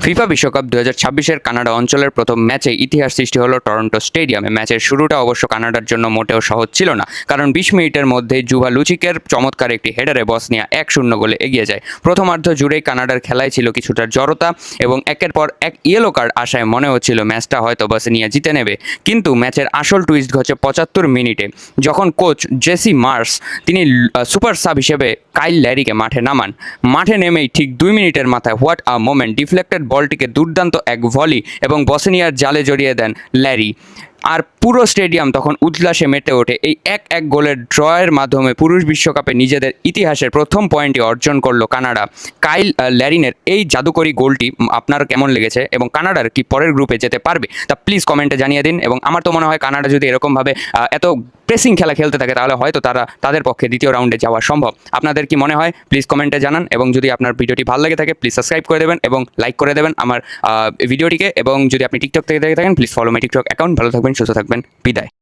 FIFA বিশ্বকাপ 2026-এর Canada অঞ্চলের প্রথম ম্যাচে ইতিহাস সৃষ্টি হলো টরন্টো স্টেডিয়ামে। ম্যাচের শুরুটা অবশ্য কানাডার জন্য মোটেও সহজ ছিল না, কারণ 20 মিনিটের মধ্যেই জুভা লুচিকের চমৎকার একটি হেডারে বসনিয়া 1-0 গোলে এগিয়ে যায়। প্রথমার্ধ জুড়েই কানাডার খেলায় ছিল কিছুটা জড়তা এবং একের পর এক ইয়েলো কার্ড আসায় মনে হচ্ছিল ম্যাচটা হয়তো বসনিয়া জিতে নেবে। কিন্তু ম্যাচের আসল টুইস্ট ঘটে 75 মিনিটে, যখন কোচ জেসি মার্স তিনি সুপার সাব হিসেবে কাইল ল্যারিকে মাঠে নামান। মাঠে নেমেই ঠিক 2 মিনিটের মাথায় হোয়াট আ মোমেন্ট, ডিফ্লেক্টেড বলটিকে দুর্দান্ত এক ভলি এবং বসনিয়ার জালে জড়িয়ে দেন ল্যারি। আর পুরো স্টেডিয়াম তখন উল্লাসে মেতে ওঠে। এই 1-1 গোলের ড্রয়ের মাধ্যমে পুরুষ বিশ্বকাপে নিজেদের ইতিহাসের প্রথম পয়েন্টটি অর্জন করলো কানাডা। কাইল ল্যারিনের এই জাদুকরী গোলটি আপনার কেমন লেগেছে এবং কানাডার কি পরের গ্রুপে যেতে পারবে তা প্লিজ কমেন্টে জানিয়ে দিন। এবং আমার তো মনে হয় কানাডা যদি এরকমভাবে এত প্রেসিং খেলা খেলতে থাকে তাহলে হয়তো তাদের পক্ষে দ্বিতীয় রাউন্ডে যাওয়া সম্ভব। আপনাদের কি মনে হয় প্লিজ কমেন্টে জানান, এবং যদি আপনার ভিডিওটি ভালো লেগে থাকে প্লিজ সাবস্ক্রাইব করে দেবেন এবং লাইক করে দেবেন আমার ভিডিওটিকে। এবং যদি আপনি টিকটক থেকে দেখে থাকেন please follow my TikTok account. ভালো থাকবেন, সুস্থ থাকবেন, বিদায়।